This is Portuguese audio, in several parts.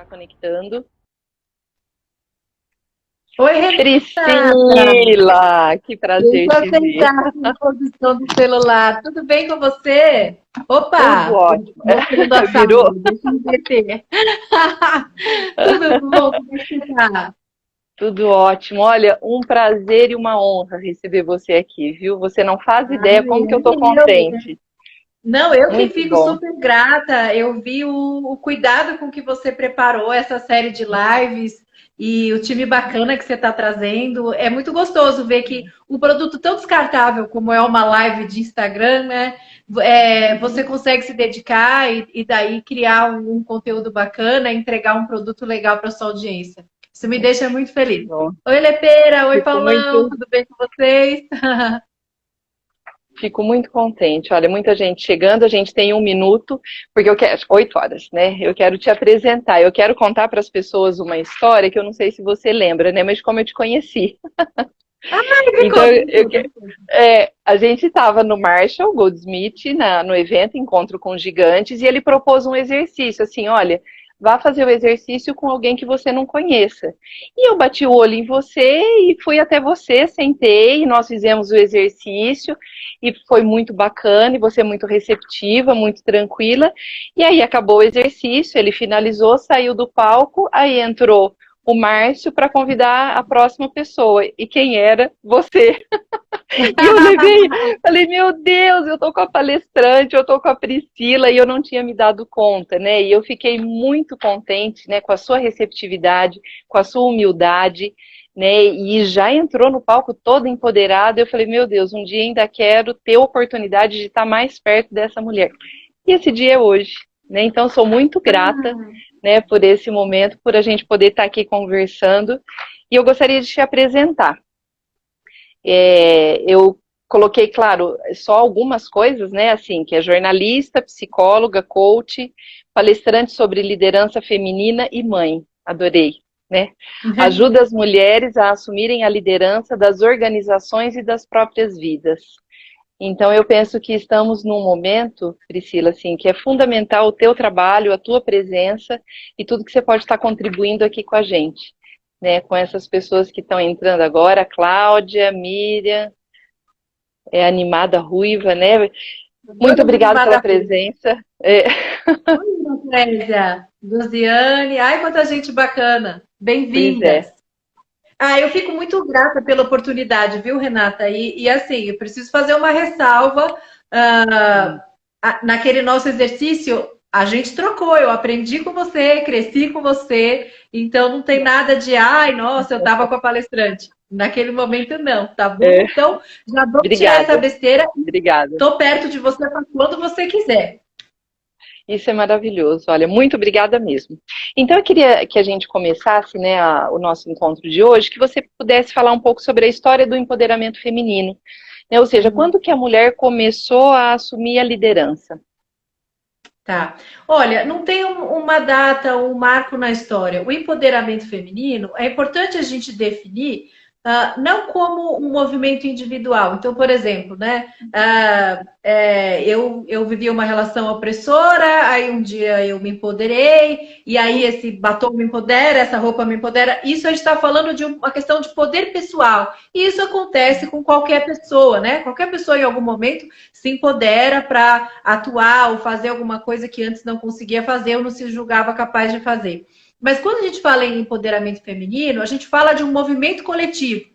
está conectando. Oi, Renata! Priscila, que prazer Deixa eu te ver. sentar na posição do celular. Tudo bem com você? Tudo Opa! ótimo. Mostrando a Virou? saúde. Deixa eu inverter. Tudo bom? Como é que você tá? Tudo ótimo. Olha, um prazer e uma honra receber você aqui, viu? Você não faz ideia Ai, como que eu tô é eu. contente. Não, eu que Muito fico bom. super grata. Eu vi o cuidado com que você preparou essa série de lives e o time bacana que você está trazendo. É muito gostoso ver que um produto tão descartável como é uma live de Instagram, né? Você consegue se dedicar e daí criar um conteúdo bacana, entregar um produto legal para sua audiência. Isso me deixa muito feliz. Bom, Oi, Lepeira. Oi, fico Paulão. muito, Tudo bem com vocês? fico muito contente. Olha, muita gente chegando, a gente tem 1 minuto, porque eu quero 8 horas, né? Eu quero te apresentar, eu quero contar para as pessoas uma história que eu não sei se você lembra, né? Mas como eu te conheci. Me Então, conta, me conta, me conta. a gente estava no Marshall Goldsmith, no evento Encontro com Gigantes, e ele propôs um exercício, assim, olha, vá fazer o exercício com alguém que você não conheça. E eu bati o olho em você e fui até você, sentei, e nós fizemos o exercício, e foi muito bacana, e você muito receptiva, muito tranquila, e aí acabou o exercício, ele finalizou, saiu do palco, aí entrou o Márcio para convidar a próxima pessoa. E quem era? Você. E eu levei, falei, meu Deus, eu tô com a palestrante, eu tô com a Priscila, e eu não tinha me dado conta, né? E eu fiquei muito contente, né, com a sua receptividade, com a sua humildade, né? E já entrou no palco toda empoderada. Eu falei, meu Deus, um dia ainda quero ter a oportunidade de estar mais perto dessa mulher. E esse dia é hoje, né? Então sou muito grata, né, por esse momento, por a gente poder estar aqui conversando. E eu gostaria de te apresentar. Eu coloquei, claro, só algumas coisas, né, assim, que é jornalista, psicóloga, coach, palestrante sobre liderança feminina e mãe. Adorei, né? Ajuda as mulheres a assumirem a liderança das organizações e das próprias vidas. Então, eu penso que estamos num momento, Priscila, assim, que é fundamental o teu trabalho, a tua presença e tudo que você pode estar contribuindo aqui com a gente, né? Com essas pessoas que estão entrando agora, a Cláudia, a Miriam, é animada, ruiva, né? Muito Todo mundo obrigada pela manda fruta. presença. Oi, Kézia, Luziane. Ai, quanta gente bacana. Pois é. Bem-vindas. Eu fico muito grata pela oportunidade, viu, Renata? E assim, eu preciso fazer uma ressalva. Naquele nosso exercício, a gente trocou. Eu aprendi com você, cresci com você. Então, não tem nada de, ai, nossa, eu estava com a palestrante. Naquele momento, não, tá bom? É. Então, já vou tirar essa Obrigada, besteira. obrigada. Estou perto de você para quando você quiser. Isso é maravilhoso. Olha, muito obrigada mesmo. Então, eu queria que a gente começasse, né, o nosso encontro de hoje, que você pudesse falar um pouco sobre a história do empoderamento feminino, né? Ou seja, quando que a mulher começou a assumir a liderança? Tá. Olha, não tem uma data, um marco na história. O empoderamento feminino é importante a gente definir não como um movimento individual. Então, por exemplo, né? Eu vivia uma relação opressora, aí um dia eu me empoderei, e aí esse batom me empodera, essa roupa me empodera. Isso a gente está falando de uma questão de poder pessoal. E isso acontece com qualquer pessoa, né? Qualquer pessoa em algum momento se empodera para atuar ou fazer alguma coisa que antes não conseguia fazer ou não se julgava capaz de fazer. Mas quando a gente fala em empoderamento feminino, a gente fala de um movimento coletivo.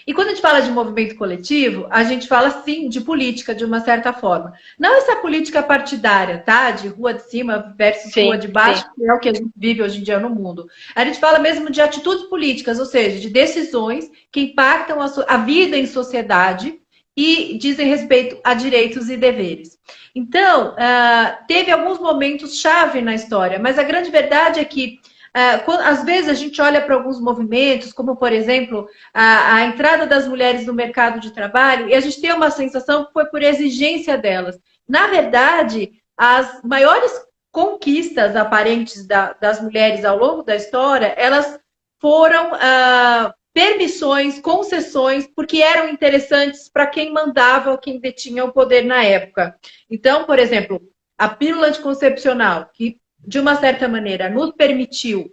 E quando a gente fala de movimento coletivo, a gente fala sim de política, de uma certa forma. Não essa política partidária, tá? De rua de cima versus rua Sim, de sim. baixo, que é o que a gente vive hoje em dia no mundo. A gente fala mesmo de atitudes políticas, ou seja, de decisões que impactam a vida em sociedade e dizem respeito a direitos e deveres. Então, teve alguns momentos chave na história, mas a grande verdade é que às vezes a gente olha para alguns movimentos, como por exemplo a entrada das mulheres no mercado de trabalho, e a gente tem uma sensação que foi por exigência delas. Na verdade, as maiores conquistas aparentes das mulheres ao longo da história, elas foram permissões, concessões, porque eram interessantes para quem mandava, quem detinha o poder na época. Então, por exemplo, a pílula anticoncepcional, que de uma certa maneira nos permitiu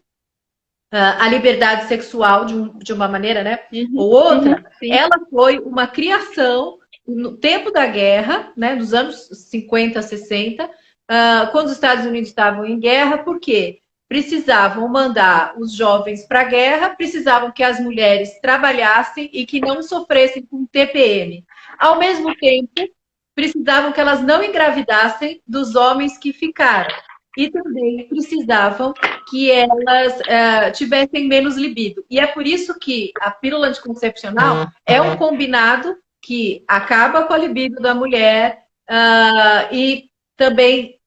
a liberdade sexual de uma maneira, né, Uhum, ou outra, sim. ela foi uma criação no tempo da guerra, né, nos anos 50, 60, quando os Estados Unidos estavam em guerra, por quê? Precisavam mandar os jovens para a guerra, precisavam que as mulheres trabalhassem e que não sofressem com TPM. Ao mesmo tempo, precisavam que elas não engravidassem dos homens que ficaram. E também precisavam que elas tivessem menos libido. E é por isso que a pílula anticoncepcional é um combinado que acaba com a libido da mulher e também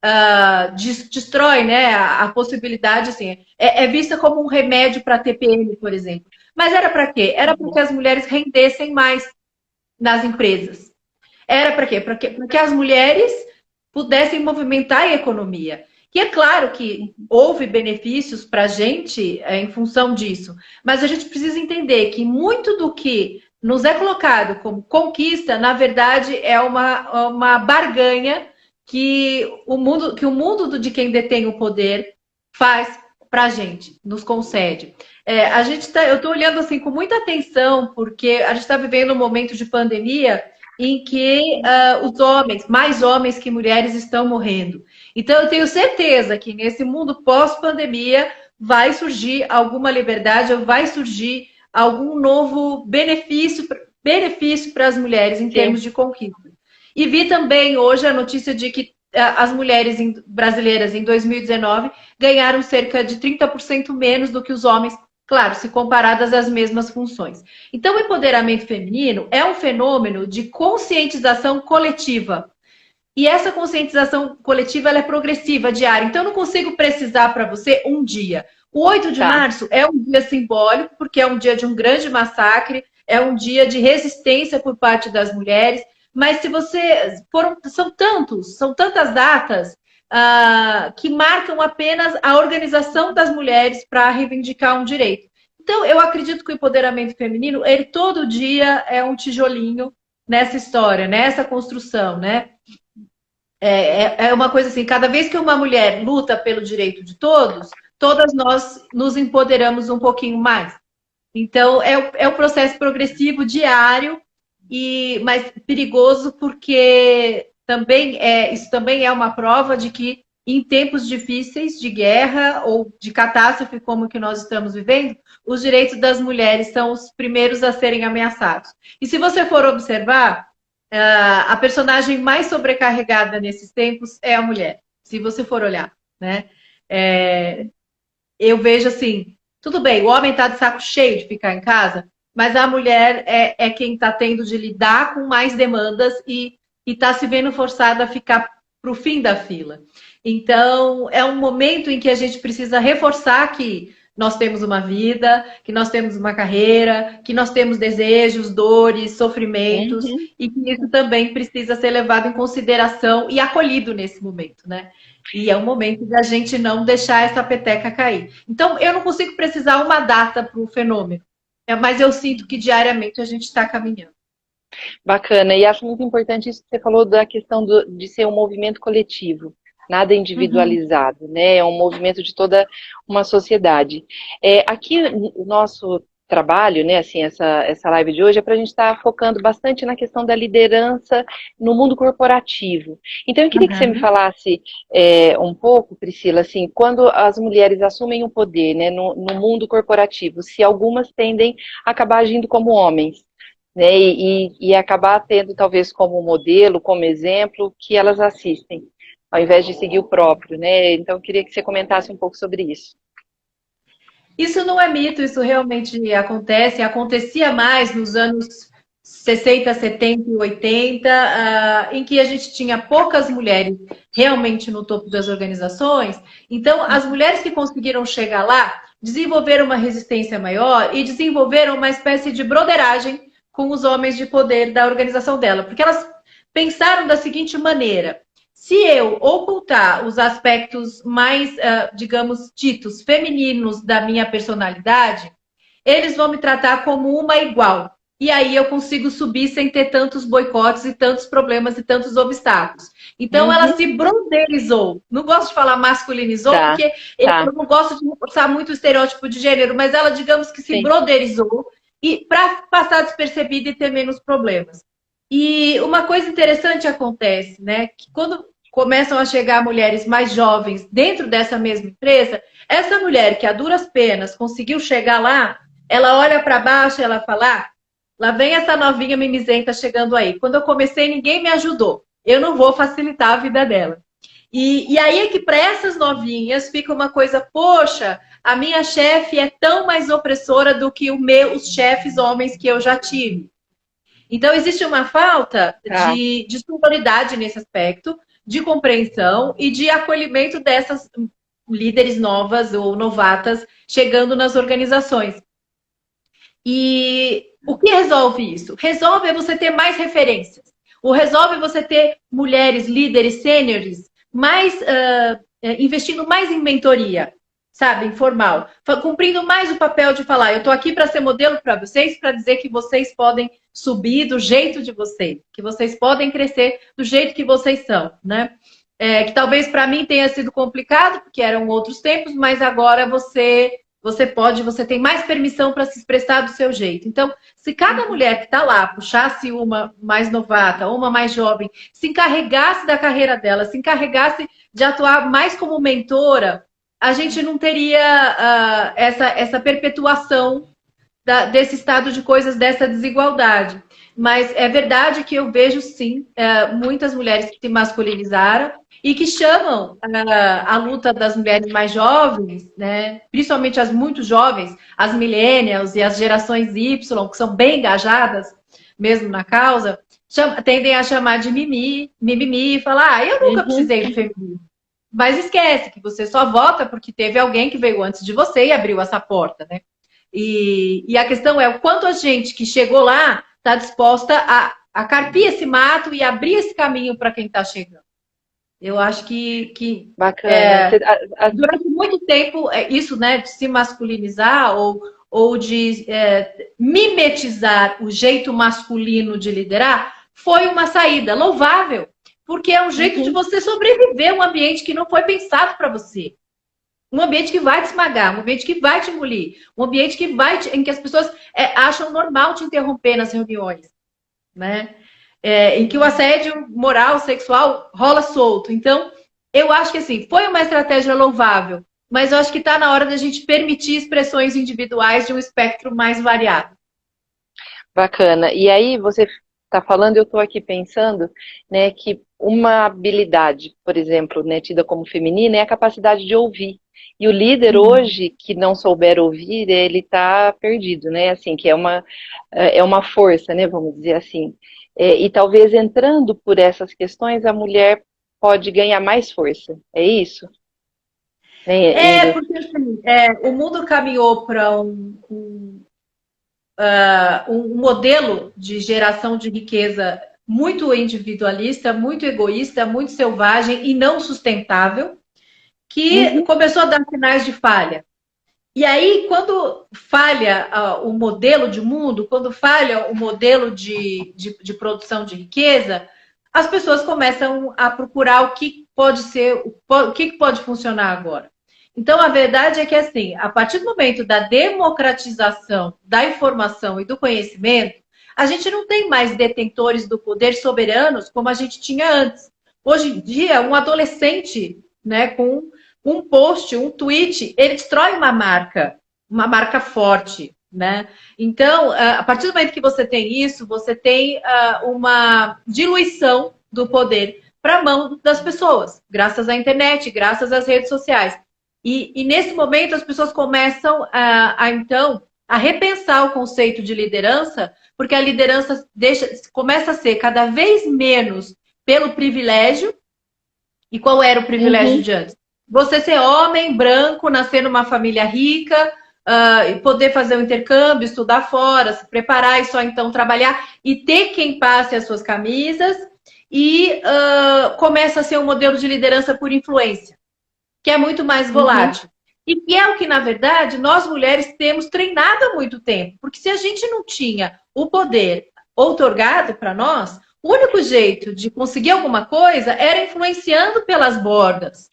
destrói, né, a possibilidade, assim, é vista como um remédio para TPM, por exemplo. Mas era para quê? Era para que as mulheres rendessem mais nas empresas. Era para quê? Para que as mulheres pudessem movimentar a economia. E é claro que houve benefícios para a gente em função disso, mas a gente precisa entender que muito do que nos é colocado como conquista, na verdade, é uma barganha que o mundo de quem detém o poder faz para a gente, nos concede. Eu estou olhando assim com muita atenção, porque a gente está vivendo um momento de pandemia em que os homens, mais homens que mulheres, estão morrendo. Então, eu tenho certeza que nesse mundo pós-pandemia vai surgir alguma liberdade, ou vai surgir algum novo benefício para as mulheres em termos de conquista. E vi também hoje a notícia de que as mulheres brasileiras em 2019 ganharam cerca de 30% menos do que os homens, claro, se comparadas às mesmas funções. Então, o empoderamento feminino é um fenômeno de conscientização coletiva. E essa conscientização coletiva ela é progressiva, diária. Então, eu não consigo precisar para você um dia. O 8 de março é um dia simbólico, porque é um dia de um grande massacre, é um dia de resistência por parte das mulheres. Mas se você são tantas datas que marcam apenas a organização das mulheres para reivindicar um direito. Então, eu acredito que o empoderamento feminino, ele todo dia é um tijolinho nessa história, nessa construção, né? É uma coisa assim, cada vez que uma mulher luta pelo direito de todos, todas nós nos empoderamos um pouquinho mais. Então, é um processo progressivo, diário, mas perigoso, porque isso também é uma prova de que em tempos difíceis de guerra ou de catástrofe como que nós estamos vivendo, os direitos das mulheres são os primeiros a serem ameaçados. E se você for observar, a personagem mais sobrecarregada nesses tempos é a mulher, se você for olhar, né? Eu vejo assim, tudo bem, o homem está de saco cheio de ficar em casa, mas a mulher é quem está tendo de lidar com mais demandas e está se vendo forçada a ficar para o fim da fila. Então, é um momento em que a gente precisa reforçar que nós temos uma vida, que nós temos uma carreira, que nós temos desejos, dores, sofrimentos, e que isso também precisa ser levado em consideração e acolhido nesse momento, né? E é um momento de a gente não deixar essa peteca cair. Então, eu não consigo precisar uma data para o fenômeno, mas eu sinto que diariamente a gente está caminhando. Bacana, e acho muito importante isso que você falou da questão de ser um movimento coletivo, nada individualizado, né? É um movimento de toda uma sociedade. Aqui, o nosso trabalho, né, assim, essa live de hoje é para a gente estar focando bastante na questão da liderança no mundo corporativo. Então, eu queria que você me falasse um pouco, Priscila, assim, quando as mulheres assumem o poder, né, no mundo corporativo, se algumas tendem a acabar agindo como homens, né, e acabar tendo talvez como modelo, como exemplo, que elas assistem, ao invés de seguir o próprio, né? Então, eu queria que você comentasse um pouco sobre isso. Isso não é mito, isso realmente acontece, acontecia mais nos anos 60, 70 e 80, em que a gente tinha poucas mulheres realmente no topo das organizações. Então, as mulheres que conseguiram chegar lá desenvolveram uma resistência maior e desenvolveram uma espécie de broderagem com os homens de poder da organização dela, porque elas pensaram da seguinte maneira: se eu ocultar os aspectos mais, digamos, ditos femininos da minha personalidade, eles vão me tratar como uma igual. E aí eu consigo subir sem ter tantos boicotes e tantos problemas e tantos obstáculos. Então, ela se broderizou. Não gosto de falar masculinizou, porque eu não gosto de reforçar muito o estereótipo de gênero, mas ela, digamos que se broderizou e para passar despercebida e ter menos problemas. E uma coisa interessante acontece, né? Que quando começam a chegar mulheres mais jovens dentro dessa mesma empresa, essa mulher que a duras penas conseguiu chegar lá, ela olha para baixo e ela fala: ah, lá vem essa novinha mimizenta chegando aí. Quando eu comecei, ninguém me ajudou. Eu não vou facilitar a vida dela. E aí é que para essas novinhas fica uma coisa: poxa, a minha chefe é tão mais opressora do que os chefes homens que eu já tive. Então, existe uma falta de sororidade nesse aspecto, de compreensão e de acolhimento dessas líderes novas ou novatas chegando nas organizações. E o que resolve isso? Resolve é você ter mais referências. O resolve é você ter mulheres, líderes, sêniores, investindo mais em mentoria, sabe, informal, cumprindo mais o papel de falar: eu estou aqui para ser modelo para vocês, para dizer que vocês podem subir do jeito de vocês, que vocês podem crescer do jeito que vocês são, né? Que talvez para mim tenha sido complicado, porque eram outros tempos, mas agora você tem mais permissão para se expressar do seu jeito. Então, se cada mulher que está lá puxasse uma mais novata, uma mais jovem, se encarregasse da carreira dela, se encarregasse de atuar mais como mentora, a gente não teria essa perpetuação desse estado de coisas, dessa desigualdade. Mas é verdade que eu vejo, sim, muitas mulheres que se masculinizaram e que chamam a luta das mulheres mais jovens, né, principalmente as muito jovens, as millennials e as gerações Y, que são bem engajadas mesmo na causa, tendem a chamar de mimimi e falar: ah, eu nunca precisei do feminismo. Mas esquece que você só vota porque teve alguém que veio antes de você e abriu essa porta, né? E a questão é o quanto a gente que chegou lá está disposta a carpir esse mato e abrir esse caminho para quem está chegando. Eu acho que bacana. Durante muito tempo, isso, né, de se masculinizar ou de mimetizar o jeito masculino de liderar foi uma saída louvável, porque é um jeito de você sobreviver a um ambiente que não foi pensado para você. Um ambiente que vai te esmagar, um ambiente que vai te engolir, um ambiente em que as pessoas acham normal te interromper nas reuniões, né? Em que o assédio moral, sexual rola solto. Então, eu acho que assim, foi uma estratégia louvável, mas eu acho que está na hora da gente permitir expressões individuais de um espectro mais variado. Bacana. E aí, você está falando, eu estou aqui pensando, né, que uma habilidade, por exemplo, né, tida como feminina, é a capacidade de ouvir. E o líder hoje, que não souber ouvir, ele está perdido, né? Assim, que é uma força, né? Vamos dizer assim. E talvez entrando por essas questões, a mulher pode ganhar mais força. É isso? Porque assim, o mundo caminhou para um modelo de geração de riqueza muito individualista, muito egoísta, muito selvagem e não sustentável, que começou a dar sinais de falha. E aí, quando falha o modelo de mundo, quando falha o modelo de produção de riqueza, as pessoas começam a procurar o que pode ser, o que pode funcionar agora. Então, a verdade é que, assim, a partir do momento da democratização da informação e do conhecimento, a gente não tem mais detentores do poder soberanos como a gente tinha antes. Hoje em dia, um adolescente, né, com um post, um tweet, ele destrói uma marca forte, né? Então, a partir do momento que você tem isso, você tem uma diluição do poder para a mão das pessoas, graças à internet, graças às redes sociais. E nesse momento as pessoas começam então a repensar o conceito de liderança, porque a liderança começa a ser cada vez menos pelo privilégio. E qual era o privilégio de antes? Você ser homem, branco, nascer numa família rica, e poder fazer o intercâmbio, estudar fora, se preparar e só então trabalhar e ter quem passe as suas camisas, e começa a ser um modelo de liderança por influência, que é muito mais volátil. E que é o que, na verdade, nós mulheres temos treinado há muito tempo. Porque se a gente não tinha o poder outorgado para nós, O único jeito de conseguir alguma coisa era influenciando pelas bordas.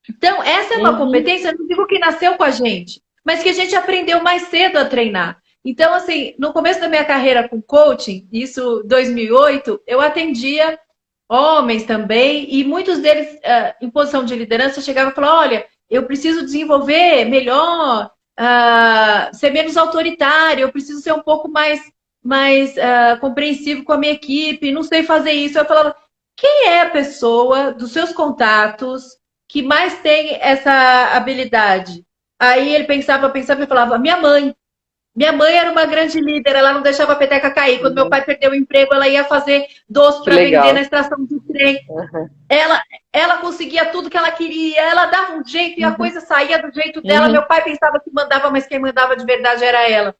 Então, essa é uma competência, não digo que nasceu com a gente, mas que a gente aprendeu mais cedo a treinar. Então, assim, no começo da minha carreira com coaching, isso 2008, eu atendia homens também, e muitos deles, em posição de liderança, chegavam e falavam, olha, eu preciso desenvolver melhor, ser menos autoritário, eu preciso ser um pouco mais compreensivo com a minha equipe, não sei fazer isso. Eu falava, quem é a pessoa dos seus contatos que mais tem essa habilidade? Aí ele pensava e falava, minha mãe. Minha mãe era uma grande líder, ela não deixava a peteca cair. Quando meu pai perdeu o emprego, ela ia fazer doce para vender na estação de trem. Ela conseguia tudo que ela queria, ela dava um jeito e a coisa saía do jeito dela. Meu pai pensava que mandava, mas quem mandava de verdade era ela.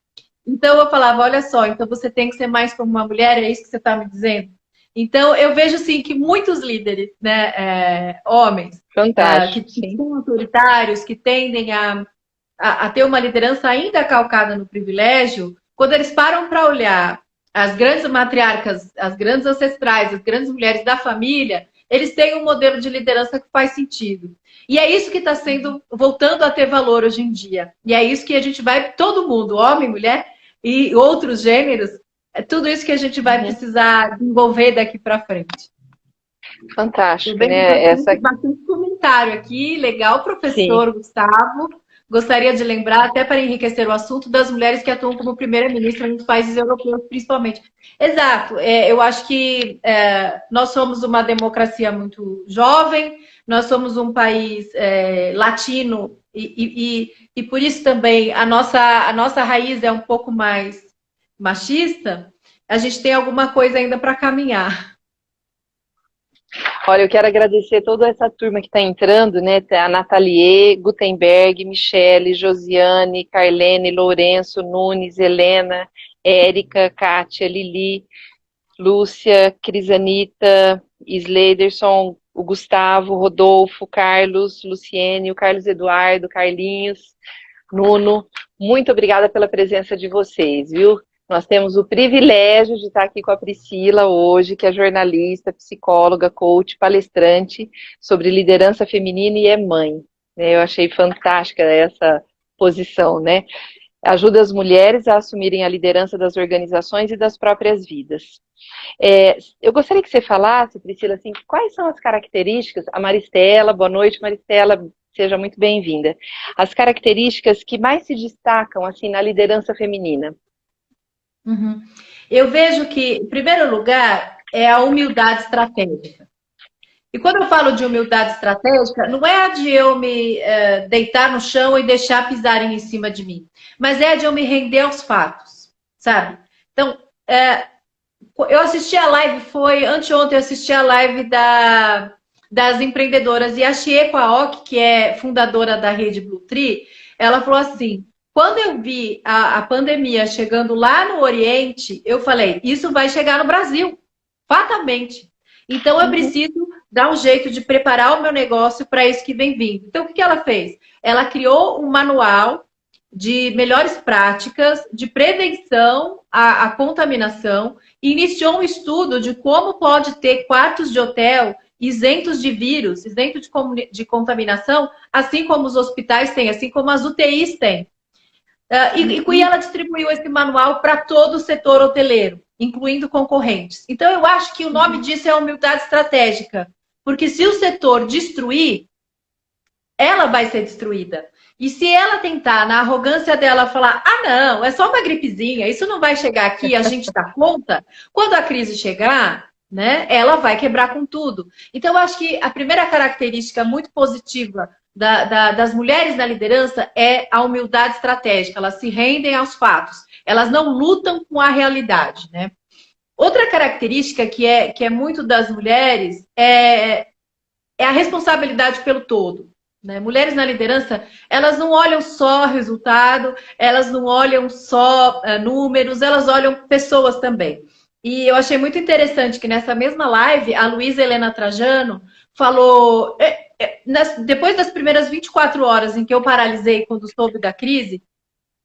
Então eu falava, olha só, então você tem que ser mais como uma mulher, é isso que você está me dizendo? Então eu vejo assim que muitos líderes, né, homens, que são autoritários, que tendem a ter uma liderança ainda calcada no privilégio, quando eles param para olhar as grandes matriarcas, as grandes ancestrais, as grandes mulheres da família, eles têm um modelo de liderança que faz sentido. E é isso que está voltando a ter valor hoje em dia. E é isso que a gente vai, todo mundo, homem, mulher e outros gêneros, é tudo isso que a gente vai precisar desenvolver daqui para frente. Fantástico, né? Bastante comentário aqui, legal, professor. Sim. Gustavo. Gostaria de lembrar, até para enriquecer o assunto, das mulheres que atuam como primeira-ministra nos países europeus, principalmente. Exato. Eu acho que nós somos uma democracia muito jovem, nós somos um país latino e por isso também a nossa raiz é um pouco mais machista. A gente tem alguma coisa ainda para caminhar. Olha, eu quero agradecer toda essa turma que está entrando, né? A Nathalie, Gutenberg, Michele, Josiane, Carlene, Lourenço, Nunes, Helena, Érica, Kátia, Lili, Lúcia, Crisanita, Sleiderson, o Gustavo, Rodolfo, Carlos, Luciene, o Carlos Eduardo, Carlinhos, Nuno. Muito obrigada pela presença de vocês, viu? Nós temos o privilégio de estar aqui com a Priscila hoje, que é jornalista, psicóloga, coach, palestrante sobre liderança feminina e é mãe. Eu achei fantástica essa posição, né? Ajuda as mulheres a assumirem a liderança das organizações e das próprias vidas. Eu gostaria que você falasse, Priscila, assim, quais são as características, a Maristela, boa noite, Maristela, seja muito bem-vinda, as características que mais se destacam, assim, na liderança feminina. Uhum. Eu vejo que, em primeiro lugar, é a humildade estratégica. E quando eu falo de humildade estratégica, não é a de eu me deitar no chão e deixar pisarem em cima de mim, mas é a de eu me render aos fatos, sabe? Então, eu assisti a live, anteontem eu assisti a live das empreendedoras, e a Chieko Aoki, que é fundadora da rede Blue Tree, ela falou assim, quando eu vi a pandemia chegando lá no Oriente, eu falei, isso vai chegar no Brasil, fatalmente. Então, eu preciso dar um jeito de preparar o meu negócio para isso que vem vindo. Então, o que ela fez? Ela criou um manual de melhores práticas, de prevenção à contaminação, e iniciou um estudo de como pode ter quartos de hotel isentos de vírus, isentos de contaminação, assim como os hospitais têm, assim como as UTIs têm. E ela distribuiu esse manual para todo o setor hoteleiro, incluindo concorrentes. Então, eu acho que o nome disso é humildade estratégica. Porque se o setor destruir, ela vai ser destruída. E se ela tentar, na arrogância dela, falar, não, é só uma gripezinha, isso não vai chegar aqui, a gente dá conta, quando a crise chegar, né, ela vai quebrar com tudo. Então, eu acho que a primeira característica muito positiva das mulheres na liderança é a humildade estratégica. Elas se rendem aos fatos. Elas não lutam com a realidade, né? Outra característica que é muito das mulheres é a responsabilidade pelo todo. Né? Mulheres na liderança, elas não olham só resultado, elas não olham só números, elas olham pessoas também. E eu achei muito interessante que nessa mesma live, a Luísa Helena Trajano falou... Depois das primeiras 24 horas em que eu paralisei quando soube da crise,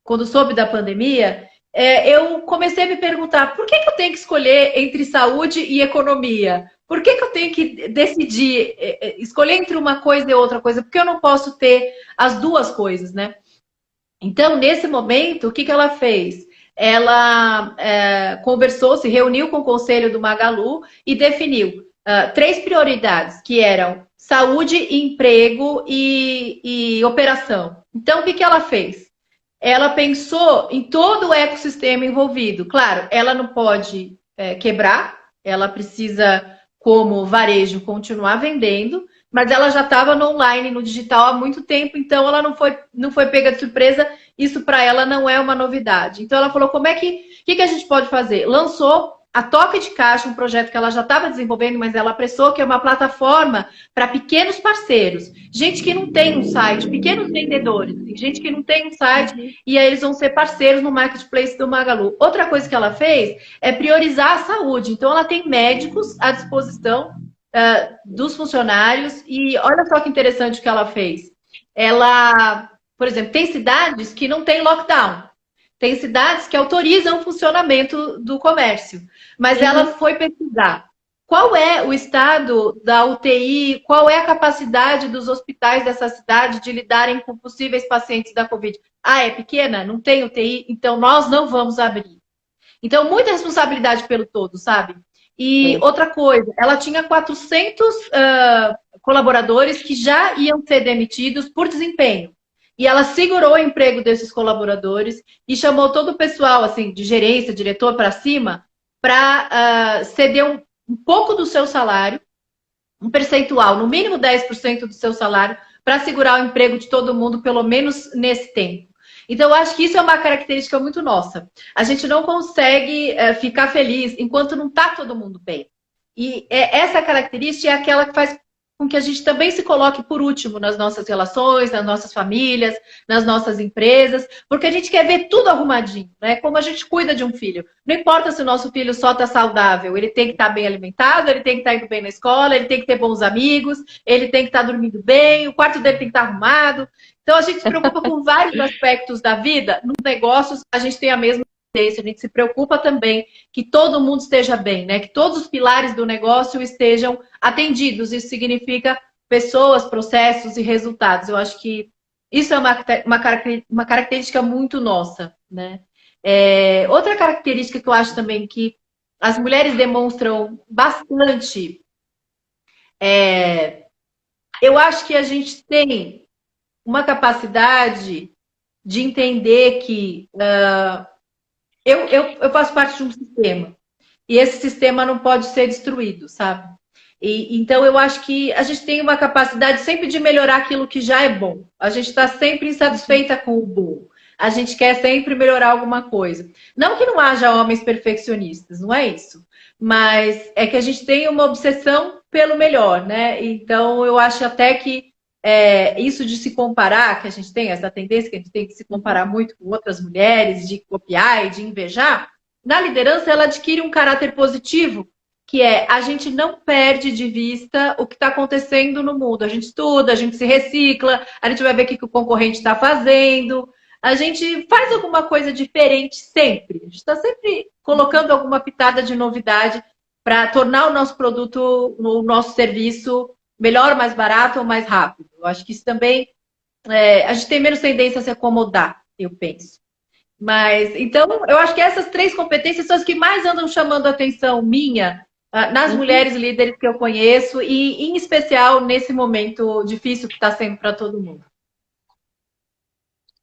quando soube da pandemia, eu comecei a me perguntar por que eu tenho que escolher entre saúde e economia? Por que eu tenho que decidir, escolher entre uma coisa e outra coisa? Porque eu não posso ter as duas coisas, né? Então, nesse momento, o que ela fez? Ela conversou, se reuniu com o conselho do Magalu e definiu três prioridades, que eram saúde, emprego e operação. Então, o que ela fez? Ela pensou em todo o ecossistema envolvido. Claro, ela não pode quebrar, ela precisa, como varejo, continuar vendendo, mas ela já estava no online, no digital há muito tempo, então ela não foi pega de surpresa, isso para ela não é uma novidade. Então ela falou, como é que a gente pode fazer? Lançou a Toca de Caixa, um projeto que ela já estava desenvolvendo, mas ela apressou, que é uma plataforma para pequenos parceiros. Gente que não tem um site, pequenos vendedores, gente que não tem um site, e aí eles vão ser parceiros no marketplace do Magalu. Outra coisa que ela fez é priorizar a saúde. Então ela tem médicos à disposição dos funcionários, e olha só que interessante o que ela fez. Ela, por exemplo, tem cidades que não tem lockdown. Tem cidades que autorizam o funcionamento do comércio. Mas ela foi pesquisar qual é o estado da UTI, qual é a capacidade dos hospitais dessa cidade de lidarem com possíveis pacientes da Covid. Ah, é pequena? Não tem UTI? Então nós não vamos abrir. Então, muita responsabilidade pelo todo, sabe? E outra coisa, ela tinha 400 colaboradores que já iam ser demitidos por desempenho. E ela segurou o emprego desses colaboradores e chamou todo o pessoal, assim, de gerência, diretor para cima, para ceder um pouco do seu salário, um percentual, no mínimo 10% do seu salário, para segurar o emprego de todo mundo, pelo menos nesse tempo. Então, eu acho que isso é uma característica muito nossa. A gente não consegue ficar feliz enquanto não está todo mundo bem. E essa característica é aquela que faz com que a gente também se coloque por último nas nossas relações, nas nossas famílias, nas nossas empresas, porque a gente quer ver tudo arrumadinho, né? Como a gente cuida de um filho. Não importa se o nosso filho só está saudável, ele tem que estar bem alimentado, ele tem que estar indo bem na escola, ele tem que ter bons amigos, ele tem que estar dormindo bem, o quarto dele tem que estar arrumado. Então a gente se preocupa com vários aspectos da vida. Nos negócios, a gente tem a mesma tendência, a gente se preocupa também que todo mundo esteja bem, né? Que todos os pilares do negócio estejam atendidos. Isso significa pessoas, processos e resultados. Eu acho que isso é uma característica muito nossa, né? Outra característica que eu acho também que as mulheres demonstram bastante, eu acho que a gente tem uma capacidade de entender que eu faço parte de um sistema. E esse sistema não pode ser destruído, sabe? Então, eu acho que a gente tem uma capacidade sempre de melhorar aquilo que já é bom. A gente está sempre insatisfeita com o bom. A gente quer sempre melhorar alguma coisa. Não que não haja homens perfeccionistas, não é isso. Mas é que a gente tem uma obsessão pelo melhor, né? Então, eu acho até que isso de se comparar, que a gente tem, essa tendência que a gente tem de se comparar muito com outras mulheres, de copiar e de invejar, na liderança ela adquire um caráter positivo, que é a gente não perde de vista o que está acontecendo no mundo. A gente estuda, a gente se recicla, a gente vai ver o que o concorrente está fazendo, a gente faz alguma coisa diferente sempre. A gente está sempre colocando alguma pitada de novidade para tornar o nosso produto, o nosso serviço melhor, mais barato ou mais rápido. Eu acho que isso também, a gente tem menos tendência a se acomodar, eu penso. Mas, então, eu acho que essas três competências são as que mais andam chamando a atenção minha nas mulheres líderes que eu conheço e, em especial, nesse momento difícil que está sendo para todo mundo.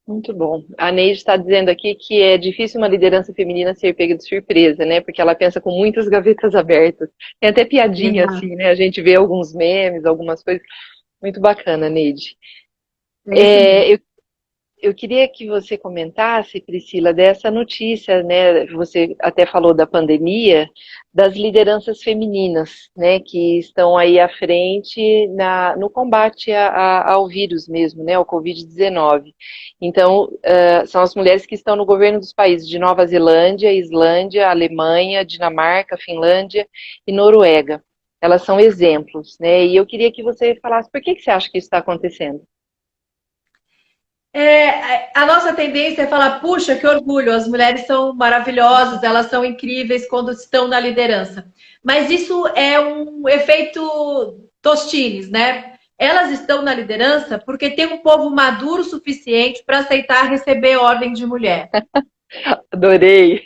Muito bom. A Neide está dizendo aqui que é difícil uma liderança feminina ser pega de surpresa, né? Porque ela pensa com muitas gavetas abertas. Tem até piadinha assim, né? A gente vê alguns memes, algumas coisas. Muito bacana, Neide. Eu queria que você comentasse, Priscila, dessa notícia, né? Você até falou da pandemia, das lideranças femininas, né? Que estão aí à frente no combate ao vírus mesmo, né? Ao Covid-19. Então, são as mulheres que estão no governo dos países de Nova Zelândia, Islândia, Alemanha, Dinamarca, Finlândia e Noruega. Elas são exemplos, né? E eu queria que você falasse por que você acha que isso está acontecendo. A nossa tendência é falar, puxa, que orgulho, as mulheres são maravilhosas, elas são incríveis quando estão na liderança. Mas isso é um efeito Tostines, né? Elas estão na liderança porque tem um povo maduro o suficiente para aceitar receber ordem de mulher. Adorei.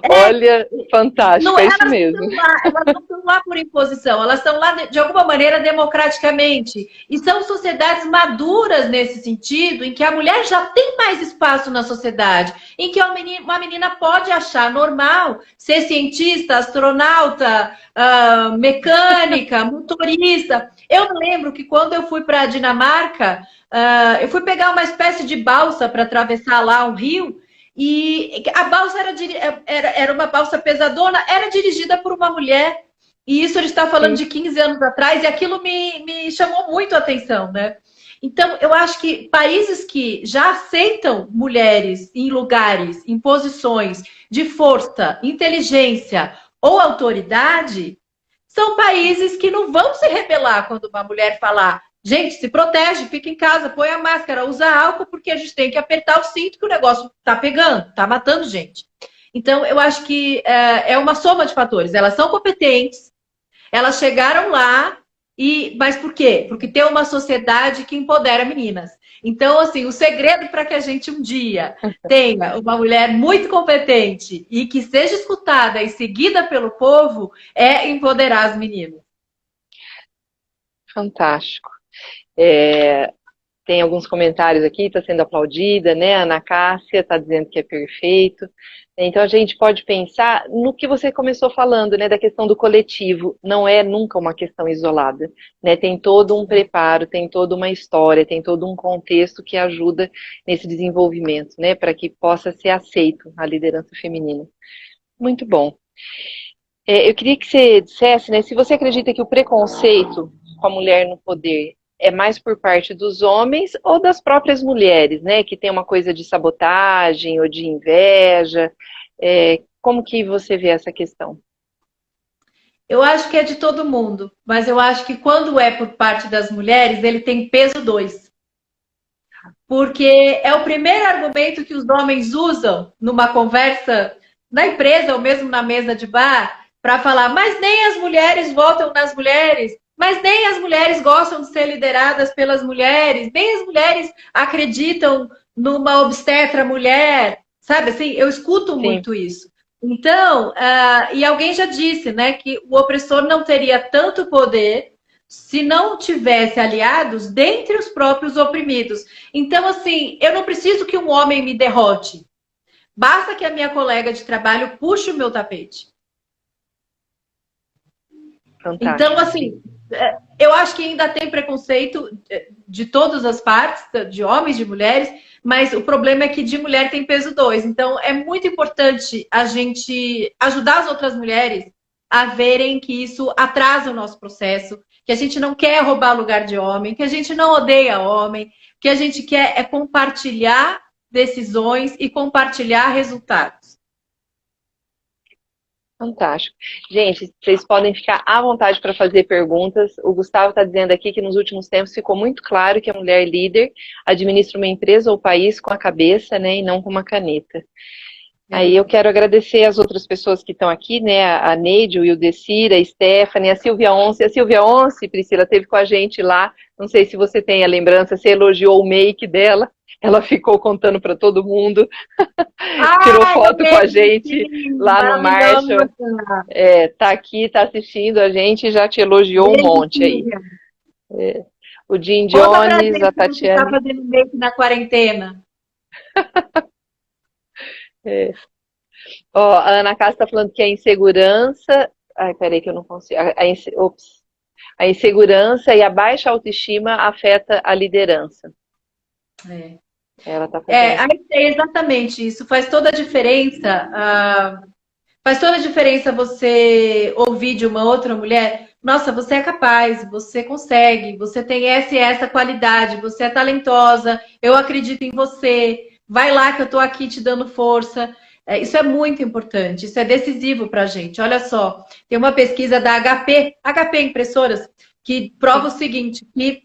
Olha, fantástico, Não, é isso mesmo. elas não estão lá por imposição, elas estão lá de alguma maneira democraticamente. E são sociedades maduras nesse sentido, em que a mulher já tem mais espaço na sociedade, em que uma menina pode achar normal ser cientista, astronauta, mecânica, motorista. Eu lembro que quando eu fui para a Dinamarca, eu fui pegar uma espécie de balsa para atravessar lá um rio. E a balsa era uma balsa pesadona, era dirigida por uma mulher. E isso ele está falando de 15 anos atrás, e aquilo me chamou muito a atenção, né? Então, eu acho que países que já aceitam mulheres em lugares, em posições de força, inteligência ou autoridade, são países que não vão se rebelar quando uma mulher falar: gente, se protege, fica em casa, põe a máscara, usa álcool, porque a gente tem que apertar o cinto que o negócio tá pegando, tá matando gente. Então, eu acho que é uma soma de fatores. Elas são competentes, elas chegaram lá, mas por quê? Porque tem uma sociedade que empodera meninas. Então, assim, o segredo para que a gente um dia tenha uma mulher muito competente e que seja escutada e seguida pelo povo é empoderar as meninas. Fantástico. É, tem alguns comentários aqui, está sendo aplaudida, né? A Ana Cássia está dizendo que é perfeito. Então a gente pode pensar no que você começou falando, né? Da questão do coletivo. Não é nunca uma questão isolada, né? Tem todo um preparo, tem toda uma história, tem todo um contexto que ajuda nesse desenvolvimento, né? Para que possa ser aceito a liderança feminina. Muito bom. Eu queria que você dissesse, né? Se você acredita que o preconceito com a mulher no poder é mais por parte dos homens ou das próprias mulheres, né? Que tem uma coisa de sabotagem ou de inveja. Como que você vê essa questão? Eu acho que é de todo mundo, mas eu acho que quando é por parte das mulheres, ele tem peso 2. Porque é o primeiro argumento que os homens usam numa conversa na empresa ou mesmo na mesa de bar para falar, mas nem as mulheres votam nas mulheres, mas nem as mulheres gostam de ser lideradas pelas mulheres, nem as mulheres acreditam numa obstetra mulher, sabe assim? Eu escuto Sim. muito isso. Então, e alguém já disse, né, que o opressor não teria tanto poder se não tivesse aliados dentre os próprios oprimidos. Então, assim, eu não preciso que um homem me derrote. Basta que a minha colega de trabalho puxe o meu tapete. Fantástico. Então, assim, eu acho que ainda tem preconceito de todas as partes, de homens, de mulheres, mas o problema é que de mulher tem peso 2. Então, é muito importante a gente ajudar as outras mulheres a verem que isso atrasa o nosso processo, que a gente não quer roubar lugar de homem, que a gente não odeia homem, que a gente quer é compartilhar decisões e compartilhar resultados. Fantástico. Gente, vocês podem ficar à vontade para fazer perguntas. O Gustavo está dizendo aqui que nos últimos tempos ficou muito claro que a mulher líder administra uma empresa ou país com a cabeça, né, e não com uma caneta. Aí eu quero agradecer as outras pessoas que estão aqui, né, a Neide, o Ildecir, a Stephanie, a Silvia Once. A Silvia Once, Priscila, esteve com a gente lá, não sei se você tem a lembrança, você elogiou o make dela, ela ficou contando para todo mundo, tirou foto com a gente lá no Marshall, tá aqui, tá assistindo a gente e já te elogiou um monte aí. O Jim Jones, a Tatiana. Você está fazendo make na quarentena? Ó, a Ana Cássia está falando que a insegurança. Ai, peraí, que eu não consigo. A insegurança e a baixa autoestima afeta a liderança. Ela tá exatamente isso. Faz toda a diferença. Faz toda a diferença você ouvir de uma outra mulher. Nossa, você é capaz, você consegue, você tem essa e essa qualidade, você é talentosa, eu acredito em você. Vai lá que eu tô aqui te dando força. Isso é muito importante, isso é decisivo para a gente. Olha só, tem uma pesquisa da HP Impressoras, que prova o seguinte, que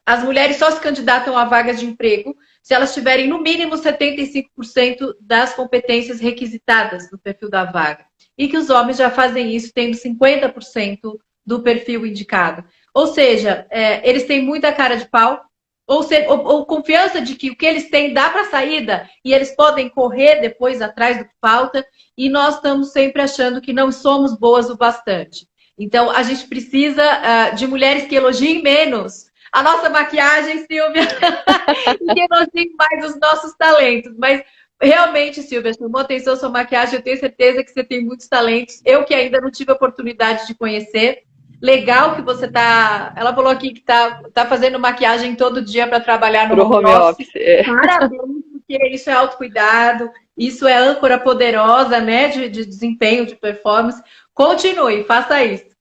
as mulheres só se candidatam a vagas de emprego se elas tiverem no mínimo 75% das competências requisitadas no perfil da vaga. E que os homens já fazem isso tendo 50% do perfil indicado. Ou seja, eles têm muita cara de pau, ou confiança de que o que eles têm dá para saída e eles podem correr depois atrás do que falta, e nós estamos sempre achando que não somos boas o bastante. Então, a gente precisa de mulheres que elogiem menos a nossa maquiagem, Silvia, e que elogiem mais os nossos talentos. Mas, realmente, Silvia, chamou atenção a sua maquiagem, eu tenho certeza que você tem muitos talentos. Eu que ainda não tive a oportunidade de conhecer. Legal que você tá. Ela falou aqui que tá fazendo maquiagem todo dia para trabalhar no home office. Parabéns, porque isso é autocuidado, isso é âncora poderosa, né? De desempenho, de performance. Continue, faça isso.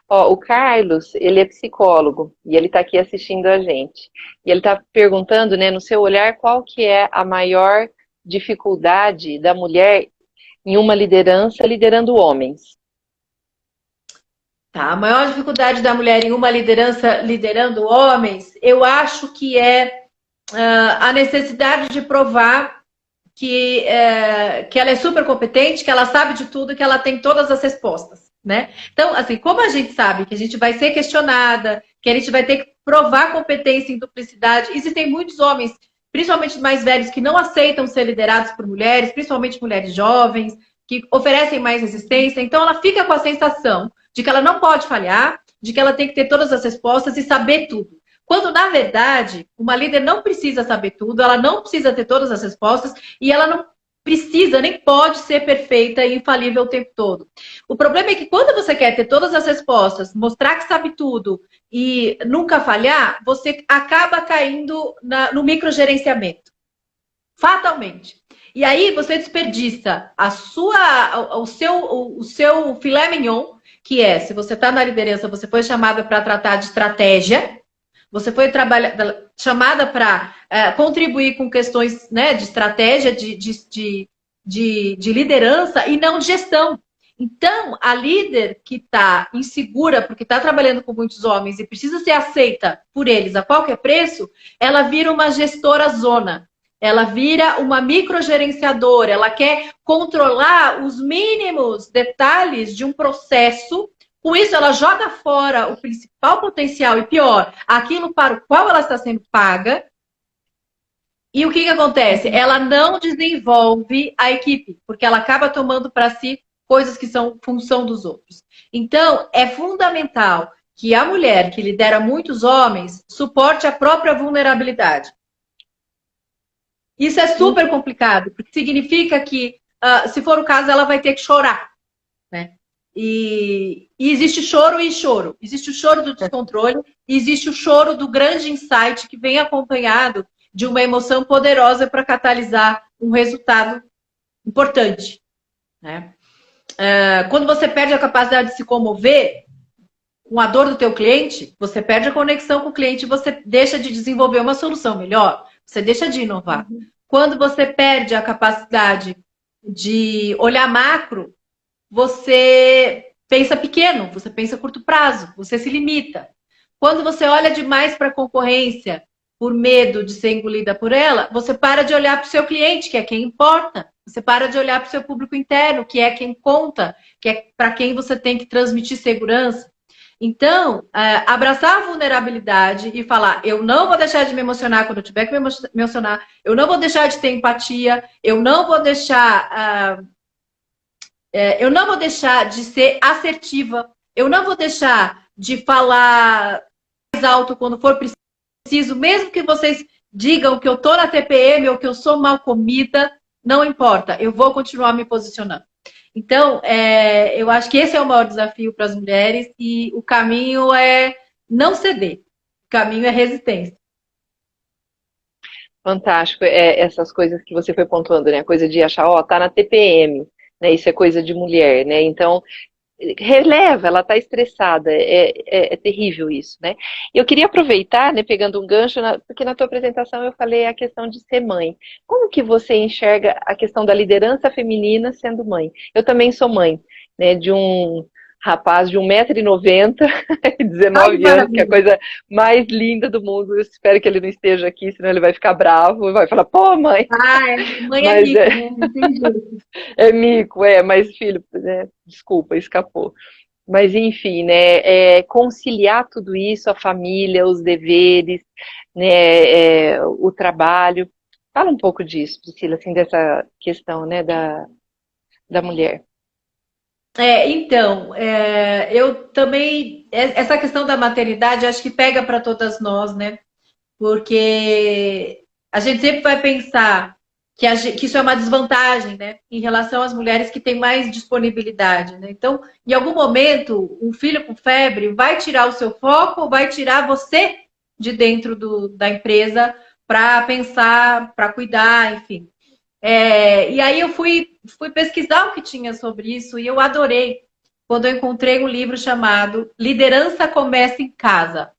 Ó, o Carlos, ele é psicólogo e ele está aqui assistindo a gente. E ele está perguntando, né, no seu olhar, qual que é a maior dificuldade da mulher em uma liderança liderando homens? Tá, a maior dificuldade da mulher em uma liderança liderando homens, eu acho que é a necessidade de provar que ela é super competente, que ela sabe de tudo, que ela tem todas as respostas, né? Então, assim, como a gente sabe que a gente vai ser questionada, que a gente vai ter que provar competência em duplicidade, existem muitos homens, principalmente mais velhos, que não aceitam ser liderados por mulheres, principalmente mulheres jovens, que oferecem mais resistência. Então, ela fica com a sensação de que ela não pode falhar, de que ela tem que ter todas as respostas e saber tudo. Quando, na verdade, uma líder não precisa saber tudo, ela não precisa ter todas as respostas e ela não precisa, nem pode ser perfeita e infalível o tempo todo. O problema é que quando você quer ter todas as respostas, mostrar que sabe tudo e nunca falhar, você acaba caindo no microgerenciamento. Fatalmente. E aí você desperdiça o seu filé mignon, que é, se você está na liderança, você foi chamada para tratar de estratégia, você foi chamada para contribuir com questões, né, de estratégia, de liderança e não de gestão. Então, a líder que está insegura porque está trabalhando com muitos homens e precisa ser aceita por eles a qualquer preço, ela vira uma gestora zona. Ela vira uma microgerenciadora, ela quer controlar os mínimos detalhes de um processo. Com isso, ela joga fora o principal potencial e, pior, aquilo para o qual ela está sendo paga. E o que acontece? Ela não desenvolve a equipe, porque ela acaba tomando para si coisas que são função dos outros. Então, é fundamental que a mulher que lidera muitos homens suporte a própria vulnerabilidade. Isso é super complicado, porque significa que, se for o caso, ela vai ter que chorar, né? E existe choro e choro. Existe o choro do descontrole e existe o choro do grande insight que vem acompanhado de uma emoção poderosa para catalisar um resultado importante, né? Quando você perde a capacidade de se comover com a dor do teu cliente, você perde a conexão com o cliente e você deixa de desenvolver uma solução melhor. Você deixa de inovar. Quando você perde a capacidade de olhar macro, você pensa pequeno, você pensa a curto prazo, você se limita. Quando você olha demais para a concorrência por medo de ser engolida por ela, você para de olhar para o seu cliente, que é quem importa. Você para de olhar para o seu público interno, que é quem conta, que é para quem você tem que transmitir segurança. Então, abraçar a vulnerabilidade e falar, eu não vou deixar de me emocionar quando eu tiver que me emocionar, eu não vou deixar de ter empatia, eu não vou deixar de ser assertiva, eu não vou deixar de falar mais alto quando for preciso, mesmo que vocês digam que eu tô na TPM ou que eu sou mal comida, não importa, eu vou continuar me posicionando. Então, eu acho que esse é o maior desafio para as mulheres e o caminho é não ceder. O caminho é resistência. Fantástico. Essas coisas que você foi pontuando, né? A coisa de achar, ó, tá na TPM, né? Isso é coisa de mulher, né? Então, releva, ela está estressada, é terrível isso, né? Eu queria aproveitar, né, pegando um gancho, porque na tua apresentação eu falei a questão de ser mãe. Como que você enxerga a questão da liderança feminina sendo mãe? Eu também sou mãe, né, de um rapaz de 1,90 m, Ai, que 19 anos, que é a maravilha. coisa mais linda do mundo. Eu espero que ele não esteja aqui, senão ele vai ficar bravo, vai falar, pô, mãe, Mãe é mas mico, né? Não tem jeito. é mico, mas filho, né, desculpa, escapou. Mas enfim, né, conciliar tudo isso, a família, os deveres, né, o trabalho. Fala um pouco disso, Priscila, assim, dessa questão, né, da mulher. Então, eu também, essa questão da maternidade, acho que pega para todas nós, né? Porque a gente sempre vai pensar que isso é uma desvantagem, né? Em relação às mulheres que têm mais disponibilidade, né? Então, em algum momento, um filho com febre vai tirar o seu foco ou vai tirar você de dentro da empresa para pensar, para cuidar, enfim. E aí eu fui pesquisar o que tinha sobre isso e eu adorei quando eu encontrei um livro chamado Liderança Começa em Casa.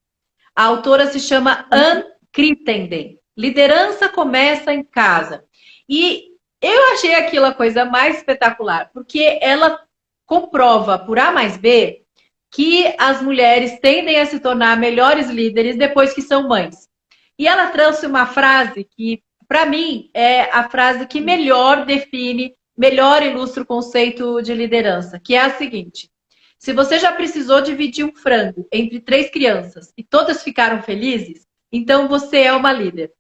A autora se chama Ann Crittenden. Liderança começa em casa. E eu achei aquilo a coisa mais espetacular, porque ela comprova por A mais B que as mulheres tendem a se tornar melhores líderes depois que são mães. E ela trouxe uma frase que, para mim, é a frase que melhor define, melhor ilustra o conceito de liderança, que é a seguinte: se você já precisou dividir um frango entre 3 crianças e todas ficaram felizes, então você é uma líder.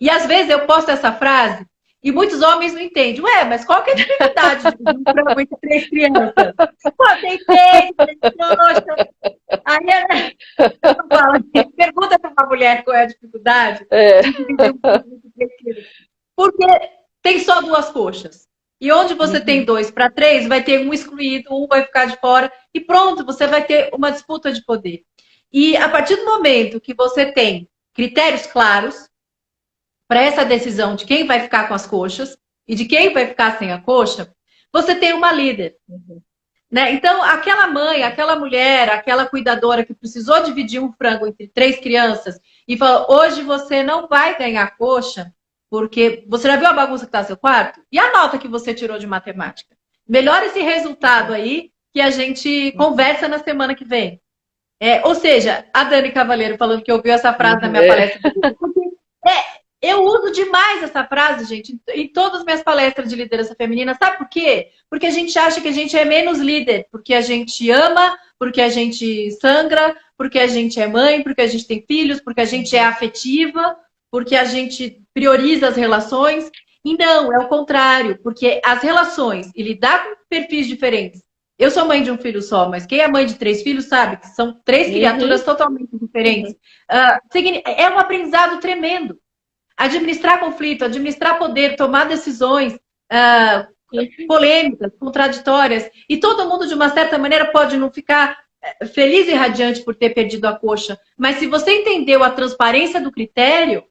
E às vezes eu posto essa frase e muitos homens não entendem. Ué, mas qual que é a dificuldade de dividir um frango entre 3 crianças? Pô, tem peito, tem trouxa. Aí eu falo assim, pergunta para uma mulher qual é a dificuldade É, de dividir um frango entre 3 crianças. Porque tem só 2 coxas. E onde você tem uhum, 2 para 3, vai ter um excluído, um vai ficar de fora, e pronto, você vai ter uma disputa de poder. E a partir do momento que você tem critérios claros para essa decisão de quem vai ficar com as coxas e de quem vai ficar sem a coxa, você tem uma líder. uhum. Né? Então, aquela mãe, aquela mulher, aquela cuidadora que precisou dividir um frango entre 3 crianças e falou: hoje você não vai ganhar coxa, porque você já viu a bagunça que está no seu quarto? E a nota que você tirou de matemática? Melhora esse resultado aí que a gente conversa na semana que vem. Ou seja, a Dani Cavaleiro falando que ouviu essa frase na minha É, palestra. Eu uso demais essa frase, gente, em todas as minhas palestras de liderança feminina. Sabe por quê? Porque a gente acha que a gente é menos líder, porque a gente ama, porque a gente sangra, porque a gente é mãe, porque a gente tem filhos, porque a gente é afetiva, porque a gente prioriza as relações. E não, é o contrário, porque as relações e lidar com perfis diferentes. Eu sou mãe de um filho só, mas quem é mãe de 3 filhos sabe que são 3 criaturas uhum, totalmente diferentes. uhum. É um aprendizado tremendo. Administrar conflito, administrar poder, tomar decisões polêmicas, contraditórias. E todo mundo, de uma certa maneira, pode não ficar feliz e radiante por ter perdido a coxa. Mas se você entendeu a transparência do critério,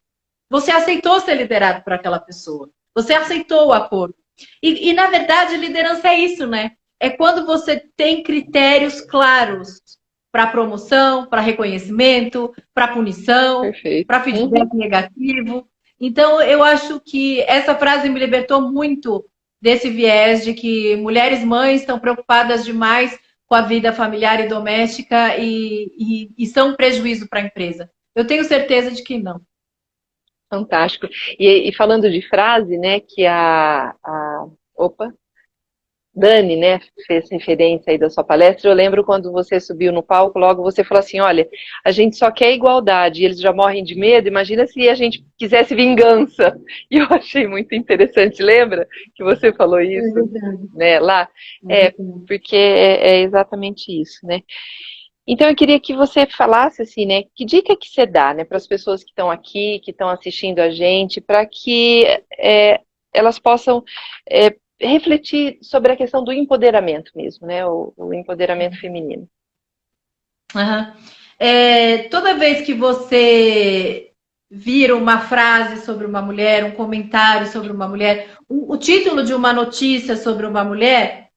você aceitou ser liderado por aquela pessoa. Você aceitou o acordo. E na verdade, liderança é isso, né? É quando você tem critérios claros para promoção, para reconhecimento, para punição, Perfeito. para Uhum. feedback negativo. Então, eu acho que essa frase me libertou muito desse viés de que mulheres mães estão preocupadas demais com a vida familiar e doméstica e são um prejuízo para a empresa. Eu tenho certeza de que não. Fantástico. E falando de frase, né, que opa, Dani, né, fez referência aí da sua palestra, eu lembro quando você subiu no palco, logo você falou assim, olha, a gente só quer igualdade, e eles já morrem de medo, imagina se a gente quisesse vingança. E eu achei muito interessante, lembra que você falou É isso, verdade. né, lá? É É, verdade. porque é exatamente isso, né? Então eu queria que você falasse assim, né, que dica que você dá, né, para as pessoas que estão aqui, que estão assistindo a gente, para que elas possam refletir sobre a questão do empoderamento mesmo, né, o empoderamento feminino. Aham. Toda vez que você vira uma frase sobre uma mulher, um comentário sobre uma mulher, o título de uma notícia sobre uma mulher,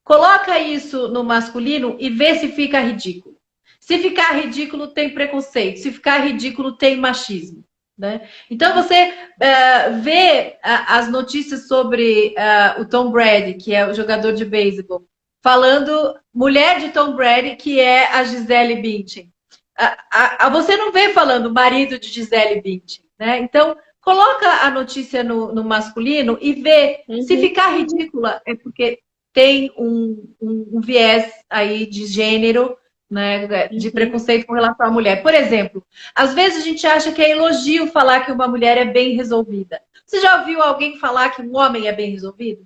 coloca isso no masculino e vê se fica ridículo. Se ficar ridículo, tem preconceito. Se ficar ridículo, tem machismo. Né? Então você vê as notícias sobre o Tom Brady, que é o jogador de beisebol. falando mulher de Tom Brady, que é a Gisele Bündchen. Você não vê falando marido de Gisele Bündchen, né? Então, coloca a notícia no masculino e vê. Se ficar ridícula, é porque tem um viés aí de gênero, né, de preconceito com relação à mulher. Por exemplo, às vezes a gente acha que é elogio falar que uma mulher é bem resolvida. Você já ouviu alguém falar que um homem é bem resolvido?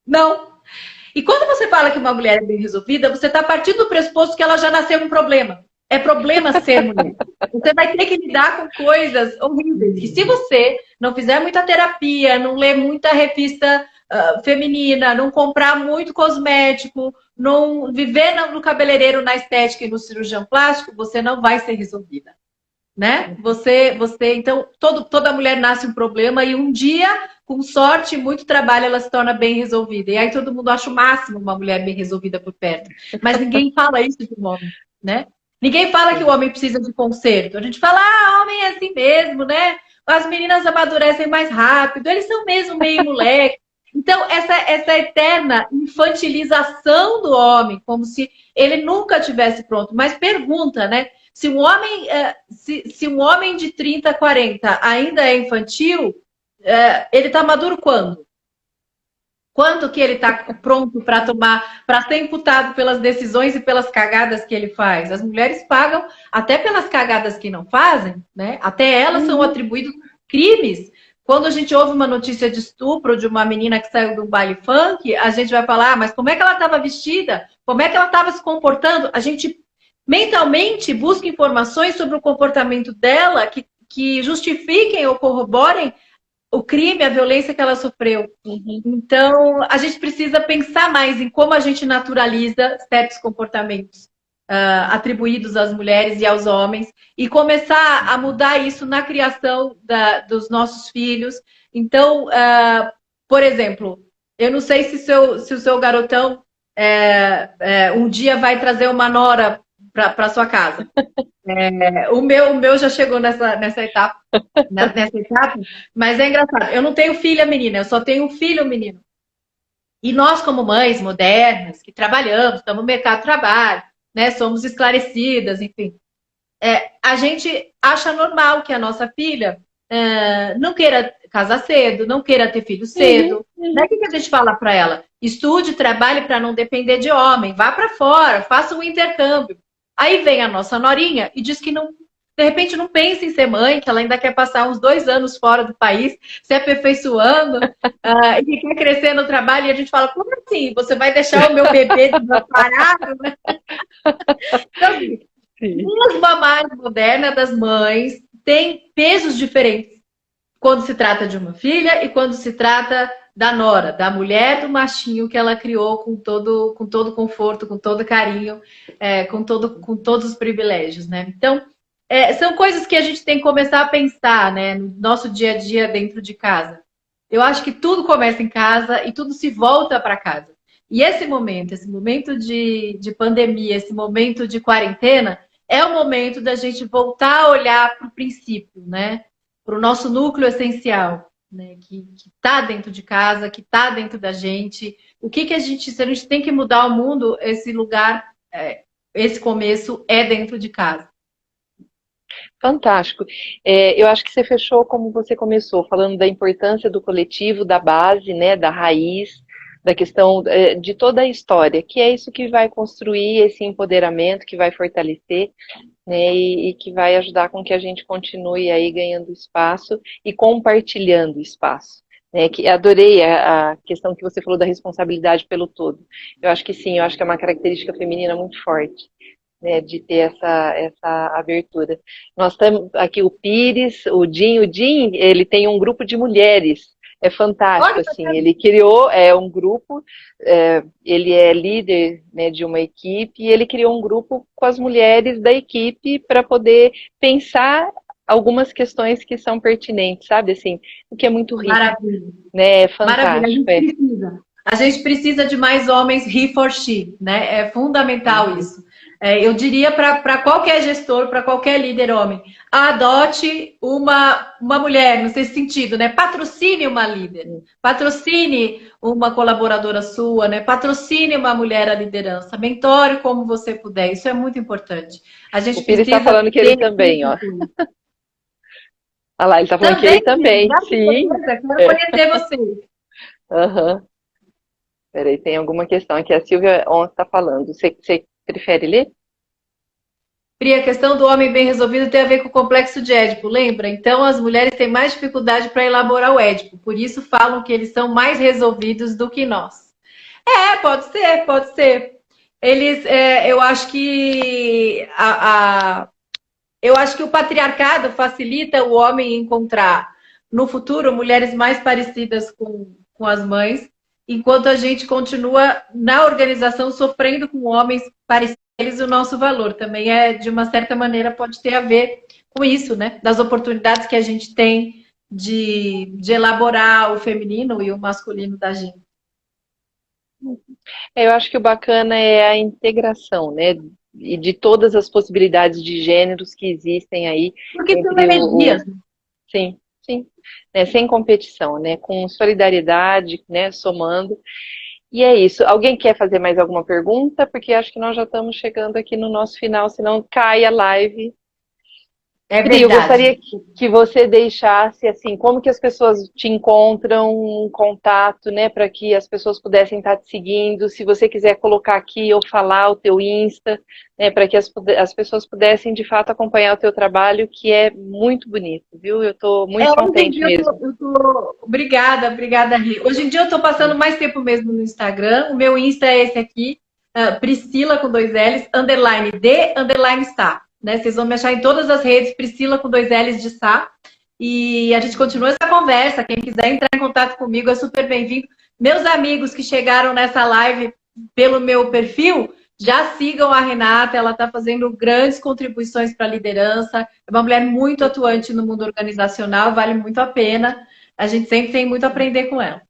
Não. E quando você fala que uma mulher é bem resolvida, você está partindo do pressuposto que ela já nasceu com um problema. É problema ser mulher. Você vai ter que lidar com coisas horríveis. E se você não fizer muita terapia, não ler muita revista feminina, não comprar muito cosmético, não viver no cabeleireiro, na estética e no cirurgião plástico, você não vai ser resolvida. Né? Então, toda mulher nasce um problema e um dia, com sorte e muito trabalho, ela se torna bem resolvida. E aí todo mundo acha o máximo uma mulher bem resolvida por perto. Mas ninguém fala isso de um homem, né? Ninguém fala que o homem precisa de conserto. A gente fala, homem é assim mesmo, né? As meninas amadurecem mais rápido, eles são mesmo meio moleque. Então, essa eterna infantilização do homem, como se ele nunca tivesse pronto. Mas pergunta, né? Se um homem de 30, 40 ainda é infantil, ele está maduro quando? Quando que ele está pronto para ser imputado pelas decisões e pelas cagadas que ele faz? As mulheres pagam até pelas cagadas que não fazem, né? Até elas são atribuídos crimes. Quando a gente ouve uma notícia de estupro de uma menina que saiu do baile funk, a gente vai falar, mas como é que ela estava vestida? Como é que ela estava se comportando? A gente mentalmente busca informações sobre o comportamento dela que justifiquem ou corroborem o crime, a violência que ela sofreu. Então, a gente precisa pensar mais em como a gente naturaliza certos comportamentos atribuídos às mulheres e aos homens e começar a mudar isso na criação dos nossos filhos. Então, por exemplo, eu não sei se o seu garotão um dia vai trazer uma nora para sua casa. O meu já chegou nessa etapa, mas é engraçado. Eu não tenho filha menina, eu só tenho um filho menino. E nós, como mães modernas, que trabalhamos, estamos no mercado de trabalho, né, somos esclarecidas, enfim, a gente acha normal que a nossa filha não queira casar cedo, não queira ter filho cedo. Né? O que a gente fala para ela? Estude, trabalhe para não depender de homem, vá para fora, faça um intercâmbio. Aí vem a nossa norinha e diz que não, de repente não pensa em ser mãe, que ela ainda quer passar uns 2 anos fora do país, se aperfeiçoando, e que quer crescer no trabalho. E a gente fala, como assim? Você vai deixar o meu bebê desamparado? Né? Então, as mamás modernas das mães têm pesos diferentes quando se trata de uma filha e quando se trata da nora, da mulher do machinho que ela criou com todo conforto, com todo carinho, com todos os privilégios, né? Então, são coisas que a gente tem que começar a pensar, né, no nosso dia a dia dentro de casa. Eu acho que tudo começa em casa e tudo se volta para casa. E esse momento de pandemia, esse momento de quarentena, é o momento da gente voltar a olhar para o princípio, né? Para o nosso núcleo essencial, né? Que está dentro de casa, que está dentro da gente. Se a gente tem que mudar o mundo, esse lugar, esse começo é dentro de casa. Fantástico. Eu acho que você fechou como você começou, falando da importância do coletivo, da base, né, da raiz, da questão de toda a história, que é isso que vai construir esse empoderamento, que vai fortalecer, né, e que vai ajudar com que a gente continue aí ganhando espaço e compartilhando espaço. Né, que adorei a questão que você falou da responsabilidade pelo todo. Eu acho que sim, eu acho que é uma característica feminina muito forte. Né, de ter essa abertura. Nós temos aqui o Pires, o Jim, ele tem um grupo de mulheres, é fantástico, assim, ele criou um grupo, ele é líder, né, de uma equipe, e ele criou um grupo com as mulheres da equipe para poder pensar algumas questões que são pertinentes, sabe, assim, o que é muito rico. Maravilha. Né, é fantástico. Maravilha, a gente precisa de mais homens he for she, né, é fundamental isso. Eu diria para qualquer gestor, para qualquer líder homem, adote uma mulher, no seu sentido, né? Patrocine uma líder, patrocine uma colaboradora sua, né? Patrocine uma mulher à liderança, mentore como você puder, isso é muito importante. A gente O Pires está precisa falando que ele ter também, ó. isso. Ah lá, ele está falando que ele Também, também, sim. beleza, quero É. conhecer você. Aham. Peraí, tem alguma questão aqui. A Silvia On está falando. Você prefere ler? Pri, a questão do homem bem resolvido tem a ver com o complexo de Édipo, lembra? Então, as mulheres têm mais dificuldade para elaborar o Édipo, por isso falam que eles são mais resolvidos do que nós. Pode ser, pode ser. Eu acho que eu acho que o patriarcado facilita o homem encontrar no futuro mulheres mais parecidas com as mães, enquanto a gente continua na organização sofrendo com homens parecidos eles o nosso valor. Também de uma certa maneira, pode ter a ver com isso, né? Das oportunidades que a gente tem de elaborar o feminino e o masculino da gente. Eu acho que o bacana é a integração, né? E de todas as possibilidades de gêneros que existem aí Porque são entre energias. sim, sim, né? Sem competição, né? Com solidariedade, né? Somando. E é isso. Alguém quer fazer mais alguma pergunta? Porque acho que nós já estamos chegando aqui no nosso final, senão cai a live. É Pri, eu gostaria verdade. que você deixasse, assim, como que as pessoas te encontram, um contato, né, para que as pessoas pudessem estar te seguindo, se você quiser colocar aqui ou falar o teu Insta, né, para que as pessoas pudessem, de fato, acompanhar o teu trabalho, que é muito bonito, viu? Eu estou muito Hoje em contente dia mesmo. obrigada, obrigada, Ri. Hoje em dia eu estou passando mais tempo mesmo no Instagram. O meu Insta é esse aqui, Priscila com dois L's, underline D, underline Sá. Né? Vocês vão me achar em todas as redes, Priscila com dois L's de Sá. E a gente continua essa conversa. Quem quiser entrar em contato comigo é super bem-vindo. Meus amigos que chegaram nessa live pelo meu perfil, já sigam a Renata, ela está fazendo grandes contribuições para a liderança, é uma mulher muito atuante no mundo organizacional, vale muito a pena. A gente sempre tem muito a aprender com ela.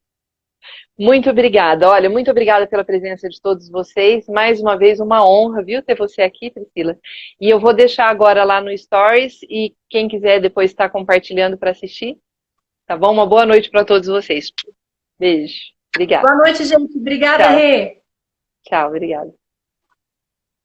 Muito obrigada. Olha, muito obrigada pela presença de todos vocês. Mais uma vez, uma honra, viu, ter você aqui, Priscila. E eu vou deixar agora lá no Stories e quem quiser depois estar compartilhando para assistir, tá bom? Uma boa noite para todos vocês. Beijo. Obrigada. Boa noite, gente. Obrigada, Tchau. Rê. Tchau, obrigada.